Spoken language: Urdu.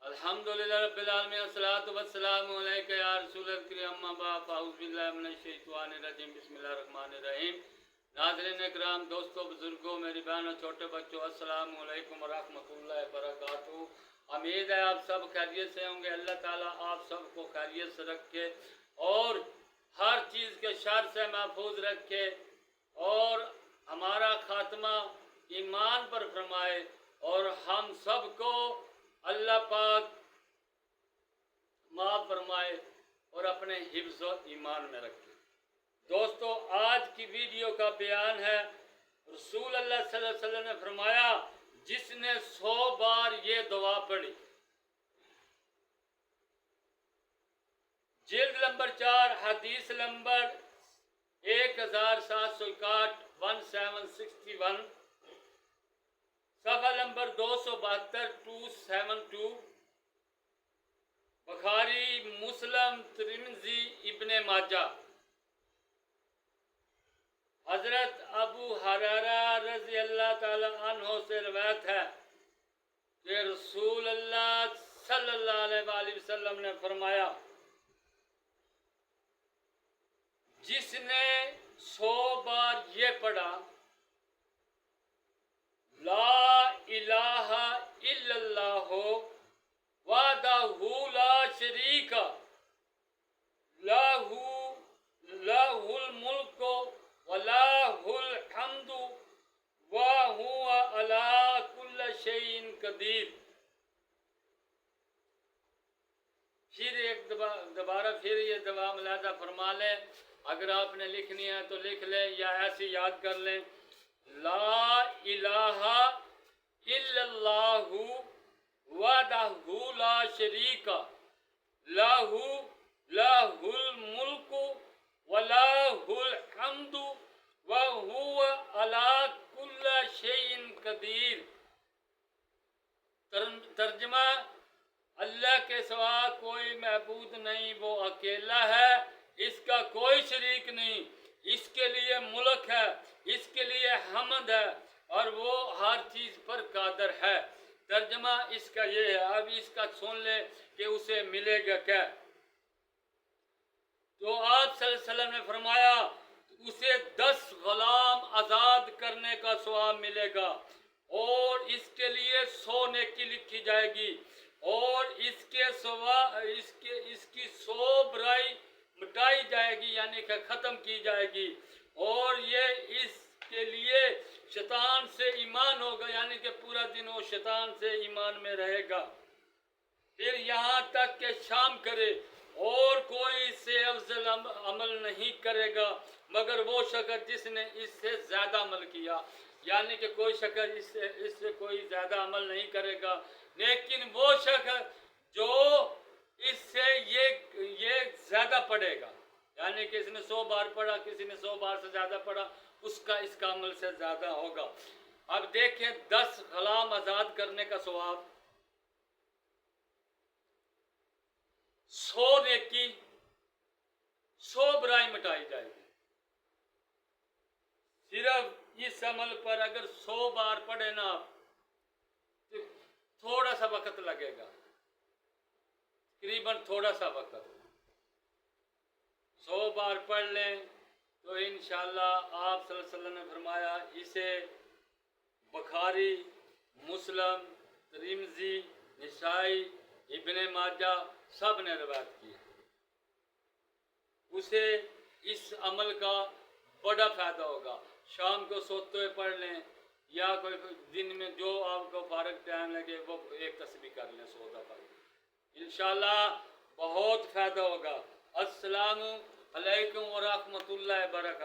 الحمدللہ رب العالمین والصلاۃ والسلام علیک یا رسول الکریم اما بعد اعوذ باللہ من الشیطان الرجیم بسم اللہ الرحمن الرحیم۔ ناظرین اکرام، دوستوں، بزرگوں، میری بہنوں، چھوٹے بچوں، السلام علیکم ورحمۃ اللہ وبرکاتہ۔ امید ہے آپ سب خیریت سے ہوں گے۔ اللہ تعالیٰ آپ سب کو خیریت سے رکھے اور ہر چیز کے شر سے محفوظ رکھے اور ہمارا خاتمہ ایمان پر فرمائے اور ہم سب کو اللہ پاک معاف فرمائے اور اپنے حفظ و ایمان میں رکھے۔ دوستو، آج کی ویڈیو کا بیان ہے، رسول اللہ صلی اللہ علیہ وسلم نے فرمایا جس نے 100 بار یہ دعا پڑھی، جلد نمبر 4 حدیث نمبر 1761 1761، صفحہ نمبر 272 272، بخاری، مسلم، ترمذی، ابن ماجہ۔ حضرت ابو ہریرہ رضی اللہ تعالی عنہ سے روایت ہے کہ رسول اللہ صلی اللہ علیہ وآلہ وسلم نے فرمایا جس نے 100 بار یہ پڑھا، لا الہ الا اللہ وحدہ لا شریک لہ الملک ولہ الحمد وہو علی کل شیء قدیر۔ پھر ایک دوبارہ یہ دعا ملاحظہ فرما لیں، اگر آپ نے لکھنی ہے تو لکھ لیں یا ایسی یاد کر لیں، لا الہ الا اللہ وحدہ لا شریک لہ الملک وَلَهُ الْحَمْدُ وَهُوَ عَلَىٰ كُلِّ شَيْءٍ قَدِيرٌ۔ ترجمہ: اللہ کے سوا کوئی معبود نہیں، وہ اکیلا ہے، اس کا کوئی شریک نہیں، اس کے لیے ملک ہے، اس کے لیے حمد ہے اور وہ ہر چیز پر قادر ہے۔ ترجمہ اس کا یہ ہے، اب اس کا سن لے کہ اسے ملے گا کیا۔ تو آپ صلی اللہ علیہ وسلم نے فرمایا اسے 10 غلام آزاد کرنے کا ثواب ملے گا اور اس کے لیے 100 نیکی لکھی جائے گی اور اس کی 100 برائی مٹائی جائے گی، یعنی کہ ختم کی جائے گی، اور یہ اس کے لیے شیطان سے ایمان ہوگا، یعنی کہ پورا دن وہ شیطان سے ایمان میں رہے گا، پھر یہاں تک کہ شام کرے اور کوئی اس سے افضل عمل نہیں کرے گا مگر وہ شخص جس نے اس سے زیادہ عمل کیا، یعنی کہ کوئی شخص اس سے کوئی زیادہ عمل نہیں کرے گا، لیکن وہ شخص جو اس سے یہ زیادہ پڑھے گا، یعنی کہ اس نے 100 بار پڑھا، کسی نے 100 بار سے زیادہ پڑھا، اس کا اس کا عمل سے زیادہ ہوگا۔ اب دیکھیں 10 غلام آزاد کرنے کا ثواب، 100 نیکی، 100 برائی مٹائی جائے گی۔ صرف اس عمل پر اگر 100 بار پڑھے نا تو تھوڑا سا وقت لگے گا، تقریباً تھوڑا سا وقت، 100 بار پڑھ لیں تو انشاءاللہ آپ صلی اللہ علیہ وسلم نے فرمایا اسے بخاری، مسلم، ترمذی، نسائی، ابن ماجہ سب نے روایت کی ہے، اسے اس عمل کا بڑا فائدہ ہوگا۔ شام کو سوتے ہوئے پڑھ لیں یا کوئی دن میں جو آپ کو فارغ ٹائم لگے وہ ایک تسبیح کر لیں 100 دفعہ، انشاءاللہ بہت فائدہ ہوگا۔ السلام علیکم ورحمۃ اللہ وبرکاتہ۔